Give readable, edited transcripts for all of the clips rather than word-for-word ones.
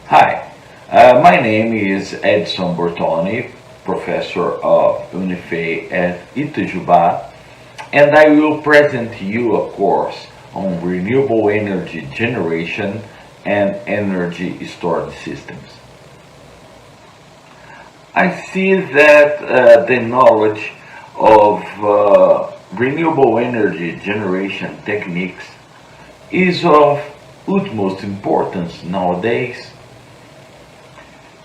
Hi, my name is Edson Bortoni, professor of Unife at Itajubá, and I will present you a course on renewable energy generation and energy storage systems. I see that the knowledge of renewable energy generation techniques is of utmost importance nowadays,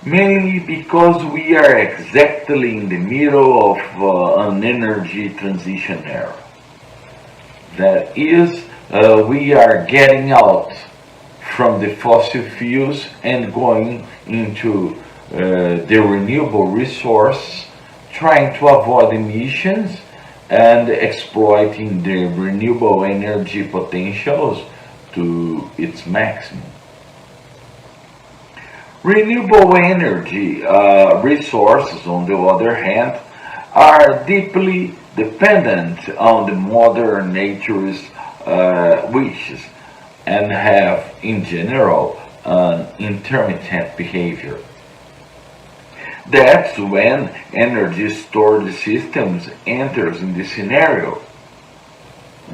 mainly because we are exactly in the middle of an energy transition era. That is, we are getting out from the fossil fuels and going into the renewable resource, trying to avoid emissions and exploiting the renewable energy potentials to its maximum. Renewable energy resources, on the other hand, are deeply dependent on the modern nature's wishes and have, in general, an intermittent behavior. That's when energy storage systems enters in the scenario.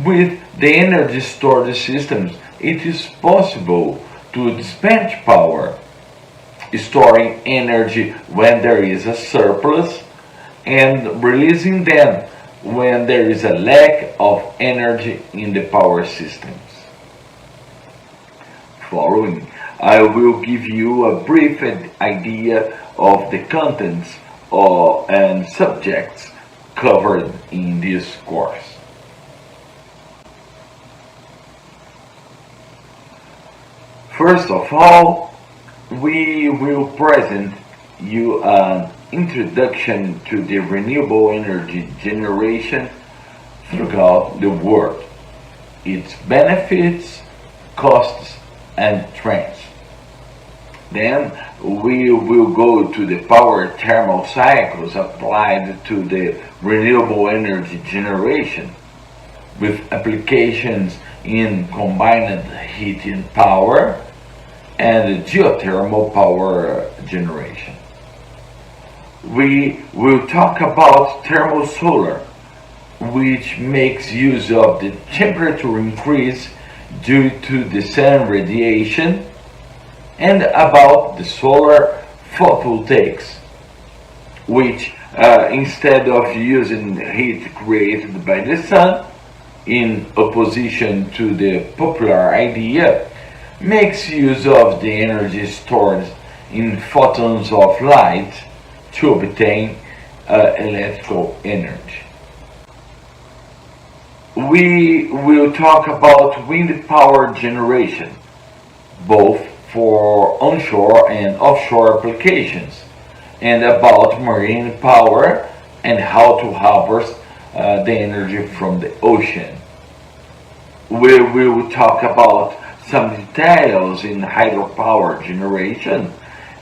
With the energy storage systems, it is possible to dispatch power, storing energy when there is a surplus, and releasing them when there is a lack of energy in the power systems. Following, I will give you a brief idea of the contents and subjects covered in this course. First of all, we will present you an introduction to the renewable energy generation throughout the world, its benefits, costs, and trends. Then we will go to the power thermal cycles applied to the renewable energy generation, with applications in combined heat and power and geothermal power generation. We will talk about thermal solar, which makes use of the temperature increase due to the sun radiation, and about the solar photovoltaics, which instead of using heat created by the sun, in opposition to the popular idea, makes use of the energy stored in photons of light to obtain electrical energy. We will talk about wind power generation, both for onshore and offshore applications, and about marine power and how to harvest the energy from the ocean. We will talk about some details in hydropower generation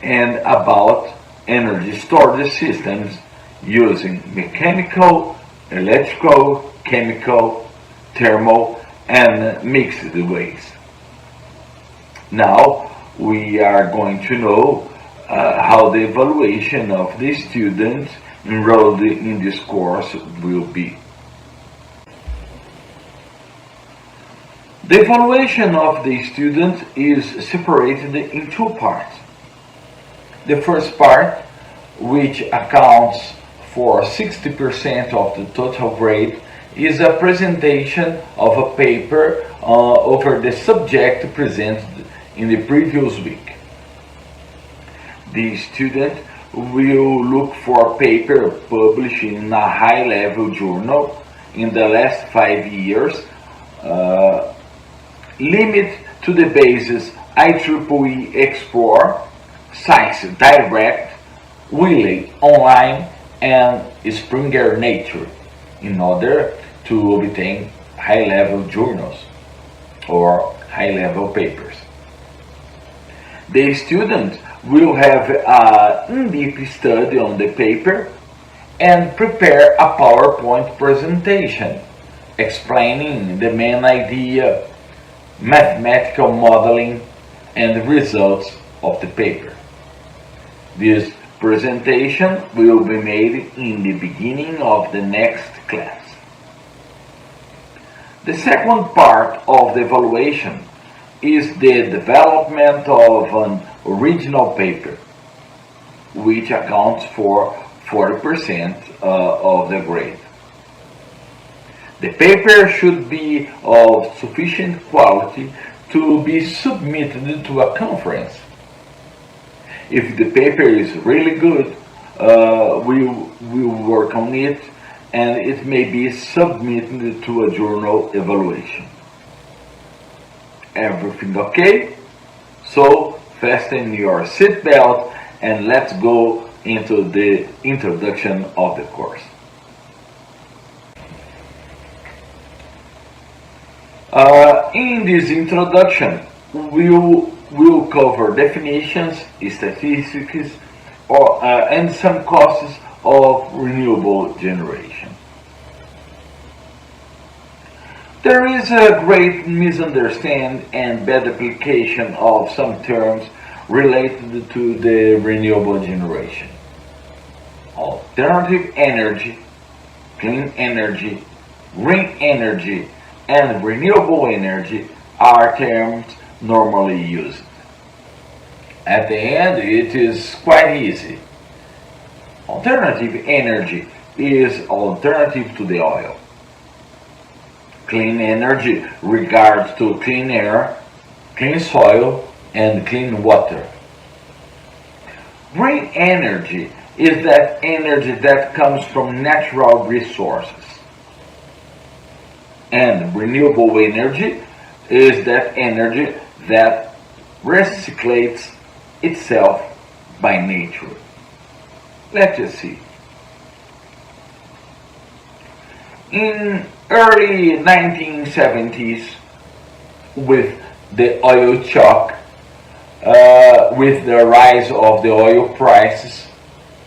and about energy storage systems using mechanical, electrical, chemical, thermal, and mixed ways. Now we are going to know how the evaluation of the students enrolled in this course will be. The evaluation of the student is separated in two parts. The first part, which accounts for 60% of the total grade, is a presentation of a paper over the subject presented in the previous week. The student will look for a paper published in a high-level journal in the last 5 years, limit to the bases IEEE Explore, Science Direct, Wiley Online, and Springer Nature, in order to obtain high-level journals or high-level papers. The student will have an in-depth study on the paper and prepare a PowerPoint presentation explaining the main idea, mathematical modeling, and results of the paper. This presentation will be made in the beginning of the next class. The second part of the evaluation is the development of an original paper, which accounts for 40% of the grade. The paper should be of sufficient quality to be submitted to a conference. If the paper is really good, we will work on it, and it may be submitted to a journal evaluation. Everything okay? So fasten your seatbelt and let's go into the introduction of the course. In this introduction, we'll cover definitions, statistics, and some causes of renewable generation. There is a great misunderstanding and bad application of some terms related to the renewable generation. Alternative energy, clean energy, green energy, and renewable energy are terms normally used. At the end, it is quite easy. Alternative energy is alternative to the oil. Clean energy regards to clean air, clean soil, and clean water. Green energy is that energy that comes from natural resources. And renewable energy is that energy that recycles itself by nature. Let us see. In early 1970s, with the oil shock, with the rise of the oil prices,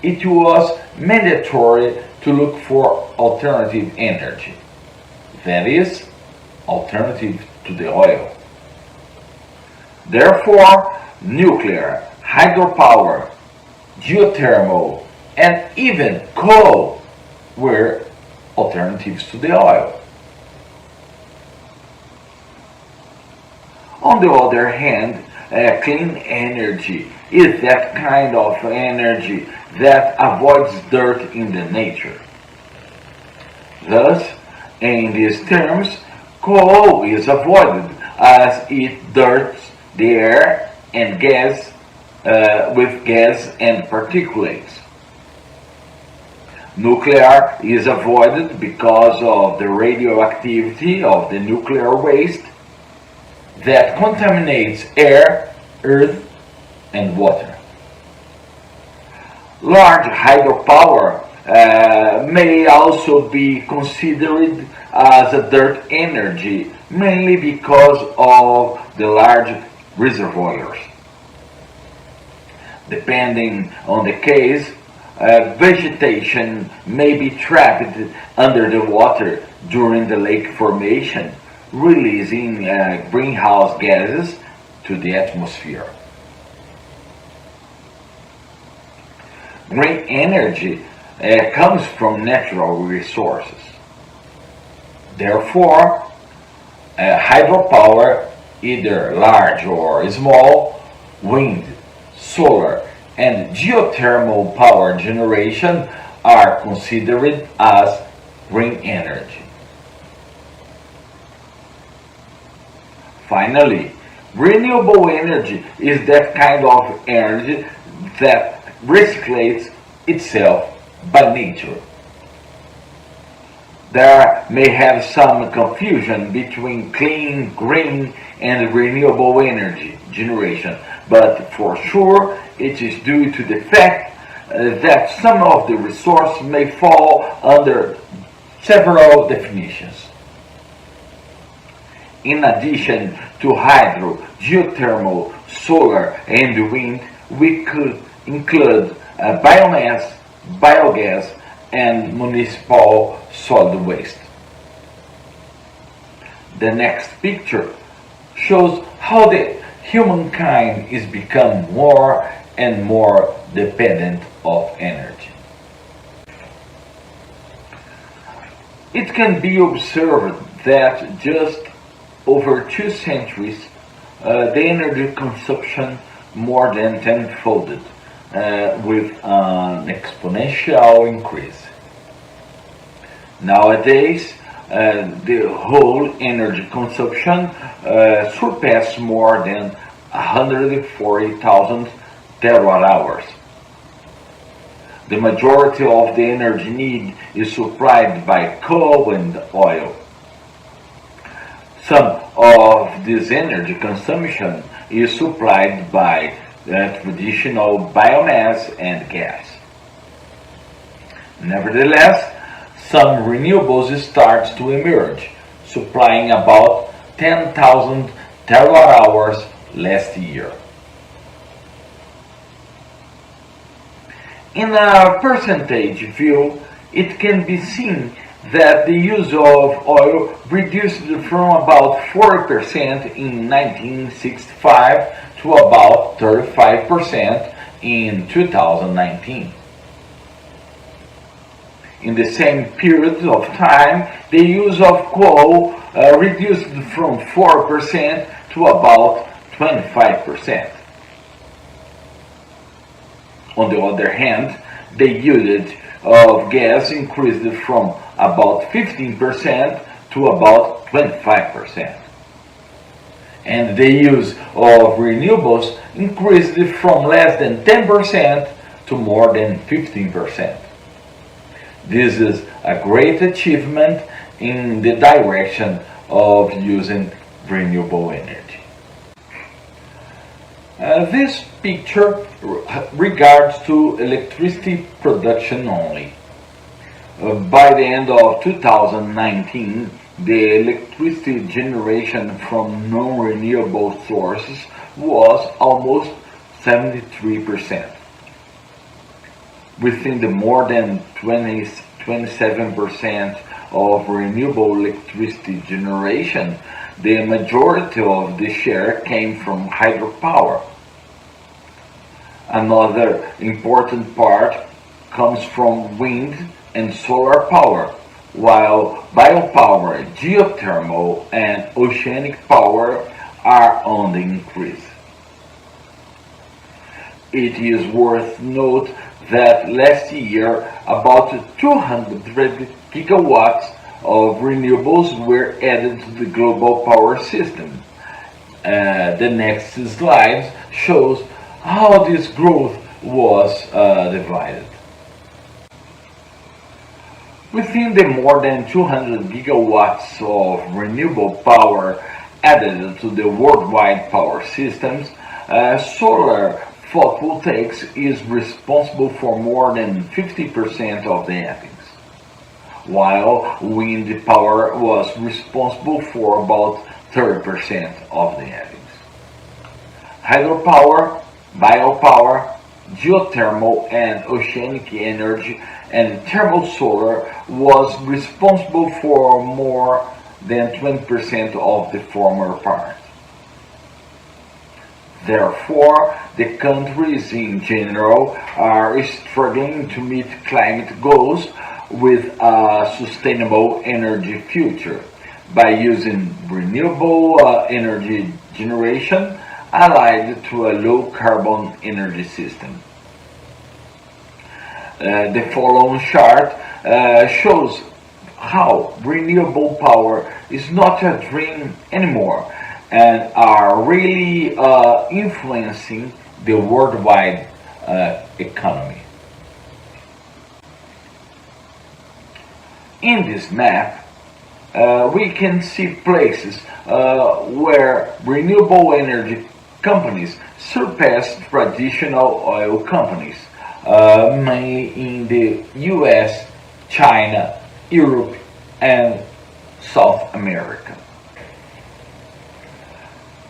it was mandatory to look for alternative energy. That is, alternative to the oil. Therefore, nuclear, hydropower, geothermal, and even coal were alternatives to the oil. On the other hand, clean energy is that kind of energy that avoids dirt in the nature. Thus, in these terms, coal is avoided as it dirts the air and gas with gas and particulates. Nuclear is avoided because of the radioactivity of the nuclear waste that contaminates air, earth, and water. Large hydropower may also be considered as a dirt energy, mainly because of the large reservoirs. Depending on the case, vegetation may be trapped under the water during the lake formation, releasing greenhouse gases to the atmosphere. Green energy comes from natural resources. Therefore, hydropower, either large or small, wind, solar, and geothermal power generation are considered as green energy. Finally, renewable energy is that kind of energy that recycles itself by nature. There may have some confusion between clean, green, and renewable energy generation, but for sure it is due to the fact that some of the resources may fall under several definitions. In addition to hydro, geothermal, solar, and wind, we could include biomass, biogas, and municipal solid waste. The next picture shows how the humankind is becoming more and more dependent of energy. It can be observed that just over 2 centuries, the energy consumption more than tenfolded, with an exponential increase. Nowadays, the whole energy consumption surpasses more than 140,000 terawatt hours. The majority of the energy need is supplied by coal and oil. Some of this energy consumption is supplied by traditional biomass and gas. Nevertheless, some renewables start to emerge, supplying about 10,000 terawatt hours last year. In a percentage view, it can be seen that the use of oil reduced from about 40% in 1965 to about 35% in 2019. In the same period of time, the use of coal reduced from 4% to about 25%. On the other hand, the usage of gas increased from about 15% to about 25%. And the use of renewables increased from less than 10% to more than 15%. This is a great achievement in the direction of using renewable energy. This picture regards to electricity production only. By the end of 2019, the electricity generation from non-renewable sources was almost 73%. Within the more than 27% of renewable electricity generation, the majority of the share came from hydropower. Another important part comes from wind and solar power, while biopower, geothermal, and oceanic power are on the increase. It is worth note that last year about 200 gigawatts of renewables were added to the global power system. The next slide shows how this growth was divided. Within the more than 200 gigawatts of renewable power added to the worldwide power systems, solar photovoltaics is responsible for more than 50% of the addings, while wind power was responsible for about 30% of the addings. Hydropower, biopower, geothermal and oceanic energy and thermal solar was responsible for more than 20% of the former part. Therefore, the countries in general are struggling to meet climate goals with a sustainable energy future by using renewable energy generation allied to a low carbon energy system. The following chart shows how renewable power is not a dream anymore and are really influencing the worldwide economy. In this map, we can see places where renewable energy companies surpass traditional oil companies, mainly in the US, China, Europe, and South America.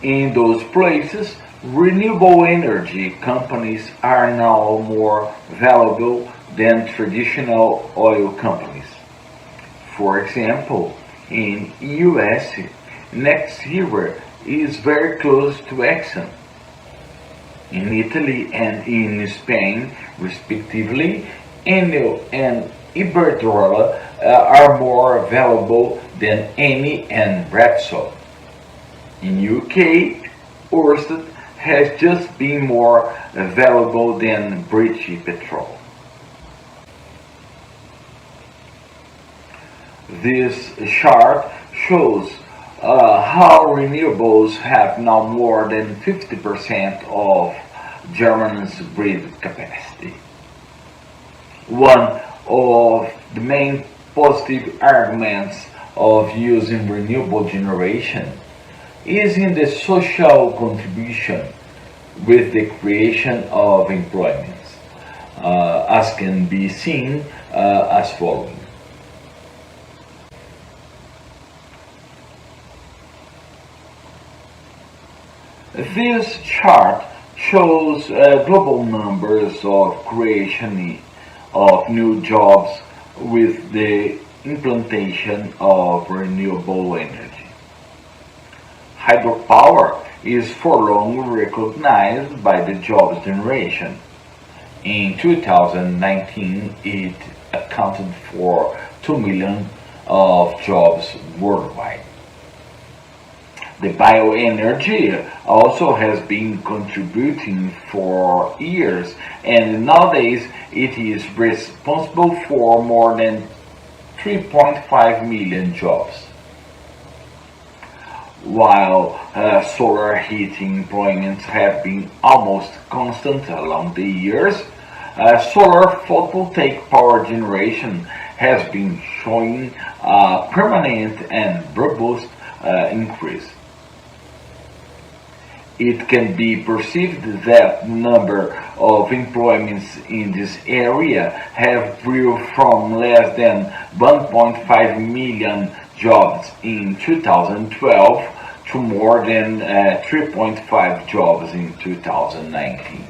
In those places, renewable energy companies are now more valuable than traditional oil companies. For example, in US, next year is very close to Exxon. In Italy and in Spain, respectively, Enel and Iberdrola are more valuable than Eni and Repsol. In UK, Ørsted has just been more valuable than British Petrol. This chart shows how renewables have now more than 50% of Germany's grid capacity. One of the main positive arguments of using renewable generation is in the social contribution with the creation of employment, as can be seen as following. This chart shows global numbers of creation of new jobs with the implementation of renewable energy. Hydropower is for long recognized by the jobs generation. In 2019, it accounted for 2 million of jobs worldwide. The bioenergy also has been contributing for years, and nowadays it is responsible for more than 3.5 million jobs. While solar heating employments have been almost constant along the years, solar photovoltaic power generation has been showing a permanent and robust increase. It can be perceived that the number of employments in this area have grew from less than 1.5 million jobs in 2012 to more than 3.5 jobs in 2019.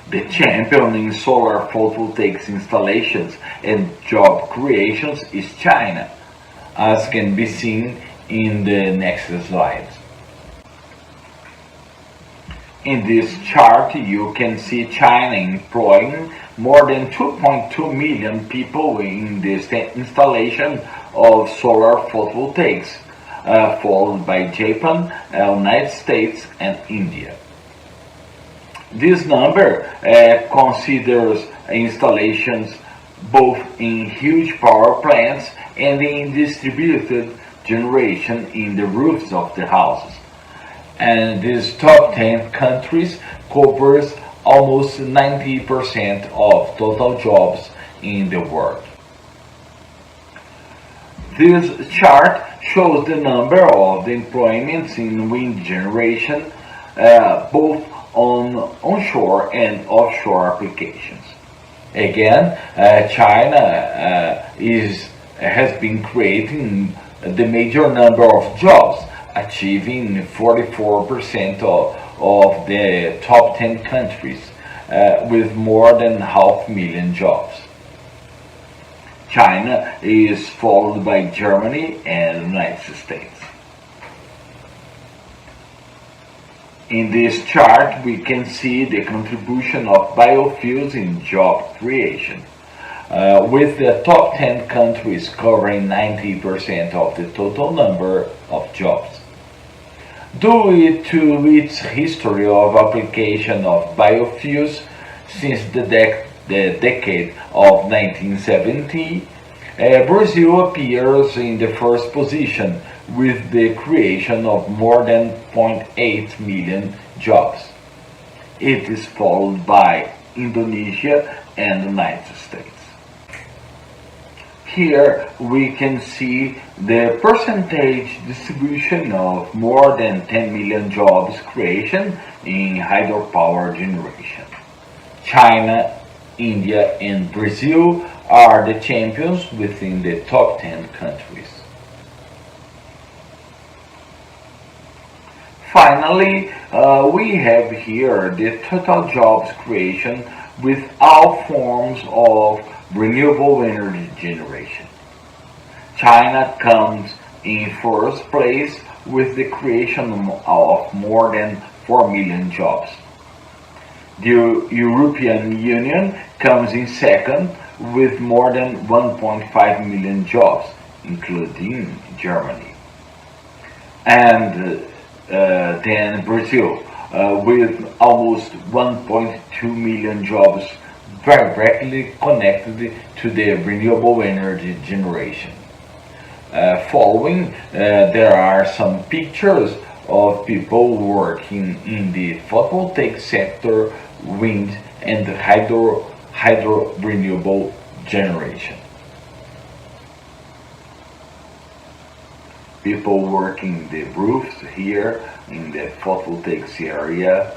The champion in solar photovoltaic installations and job creations is China, as can be seen in the next slides. In this chart, you can see China employing more than 2.2 million people in the installation of solar photovoltaics, followed by Japan, United States, and India. This number considers installations both in huge power plants and in distributed generation in the roofs of the houses. And these top 10 countries covers almost 90% of total jobs in the world. This chart shows the number of the employments in wind generation, both on onshore and offshore applications. Again, China has been creating the major number of jobs, achieving 44% of the top 10 countries, with more than 500,000 jobs. China is followed by Germany and the United States. In this chart, we can see the contribution of biofuels in job creation, with the top 10 countries covering 90% of the total number of jobs. Due to its history of application of biofuels since the decade of 1970, Brazil appears in the first position with the creation of more than 0.8 million jobs. It is followed by Indonesia and the United States. Here we can see the percentage distribution of more than 10 million jobs creation in hydropower generation. China, India, and Brazil are the champions within the top 10 countries. Finally, we have here the total jobs creation with all forms of renewable energy generation. China comes in first place with the creation of more than 4 million jobs. The European Union comes in second with more than 1.5 million jobs, including Germany. And then Brazil, with almost 1.2 million jobs directly connected to the renewable energy generation. Following, there are some pictures of people working in the photovoltaic sector, wind and hydro renewable generation. People working the roofs here in the photovoltaics area,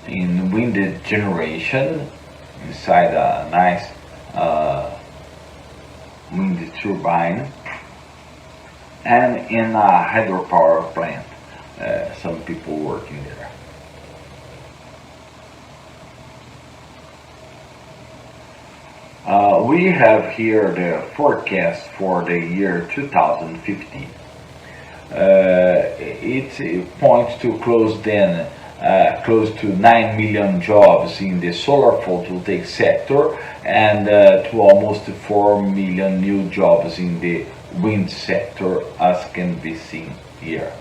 in wind generation inside a nice wind turbine, and in a hydropower plant, some people working there. We have here the forecast for the year 2015. It points to close to 9 million jobs in the solar photovoltaic sector and to almost 4 million new jobs in the wind sector, as can be seen here.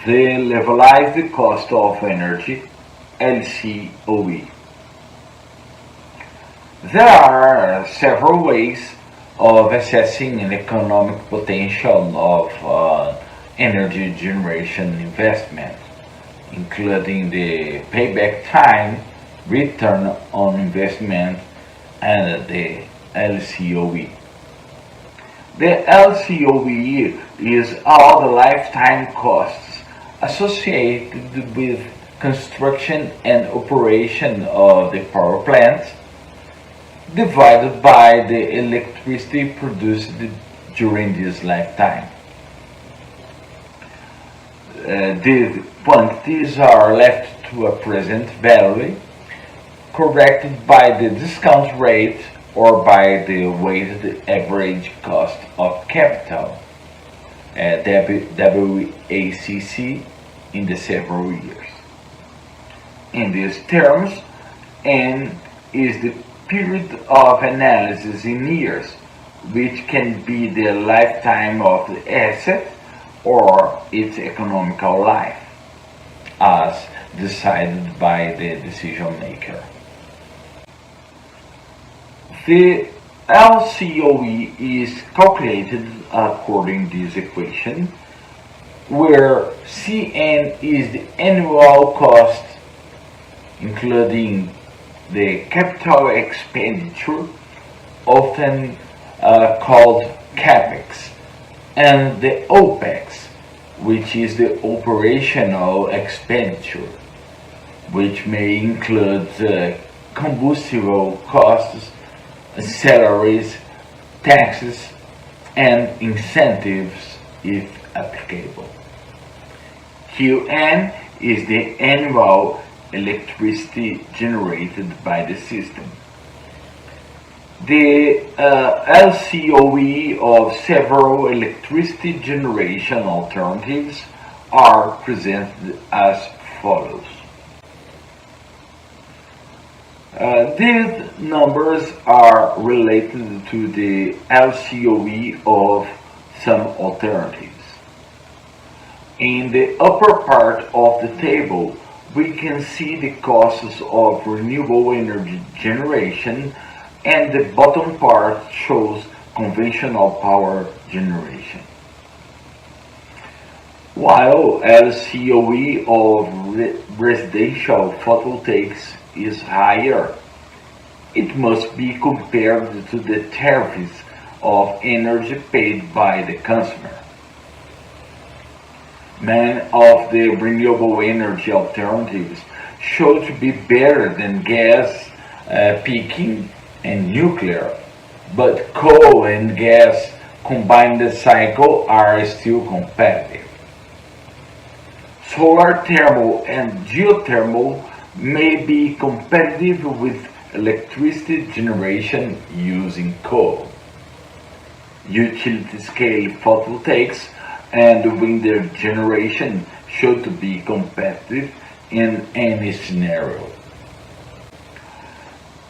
The levelized cost of energy, LCOE. There are several ways of assessing an economic potential of energy generation investment, including the payback time, return on investment, and the LCOE. The LCOE is all the lifetime costs associated with construction and operation of the power plants, divided by the electricity produced during this lifetime. These quantities are left to a present value, corrected by the discount rate or by the weighted average cost of capital, WACC, in the several years. In these terms, N is the period of analysis in years, which can be the lifetime of the asset or its economical life, as decided by the decision maker. The LCOE is calculated according to this equation, where Cn is the annual cost, including the capital expenditure, often called capex, and the opex, which is the operational expenditure, which may include combustible costs, salaries, taxes, and incentives if applicable. Qn is the annual electricity generated by the system. The LCOE of several electricity generation alternatives are presented as follows. These numbers are related to the LCOE of some alternatives. In the upper part of the table, we can see the costs of renewable energy generation, and the bottom part shows conventional power generation. While LCOE of residential photovoltaics is higher, it must be compared to the tariffs of energy paid by the consumer. Many of the renewable energy alternatives show to be better than gas peaking and nuclear, but coal and gas combined cycle are still competitive. Solar thermal and geothermal may be competitive with electricity generation using coal. Utility-scale photovoltaics and wind generation should be competitive in any scenario.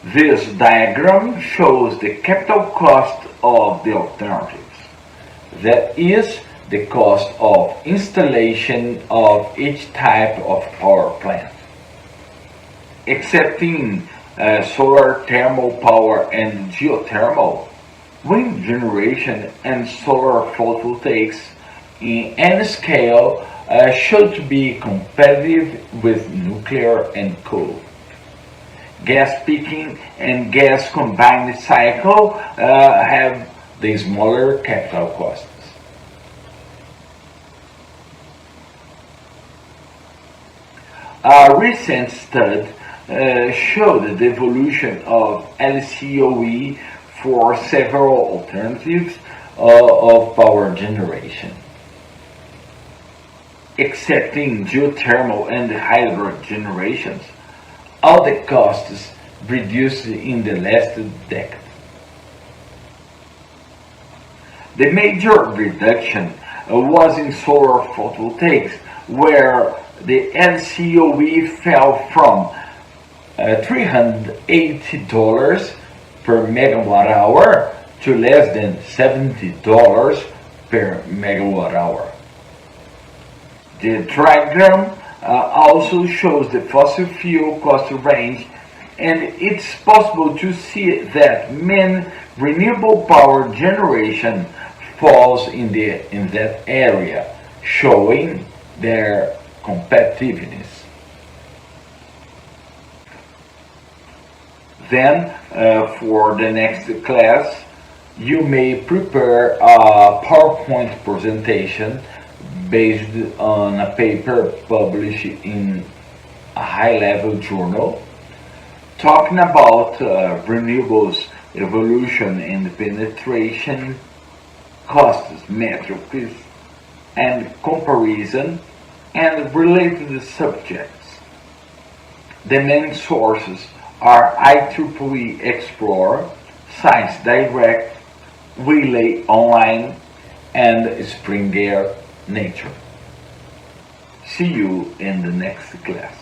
This diagram shows the capital cost of the alternatives. That is, the cost of installation of each type of power plant. Excepting solar thermal power and geothermal, wind generation and solar photovoltaics in any scale should be competitive with nuclear and coal. Gas peaking and gas combined cycle have the smaller capital costs. A recent study showed the evolution of LCOE for several alternatives of power generation. Excepting geothermal and hydro generations, all the costs reduced in the last decade. The major reduction was in solar photovoltaics, where the LCOE fell from $380 per megawatt hour to less than $70 per megawatt hour. The diagram also shows the fossil fuel cost range, and it's possible to see that main renewable power generation falls in that area, showing their competitiveness. Then, for the next class, you may prepare a PowerPoint presentation based on a paper published in a high-level journal, talking about renewables evolution and penetration, costs metrics, and comparison, and related subjects. The main sources are IEEE Explorer, Science Direct, Relay Online, and Springer Nature. See you in the next class.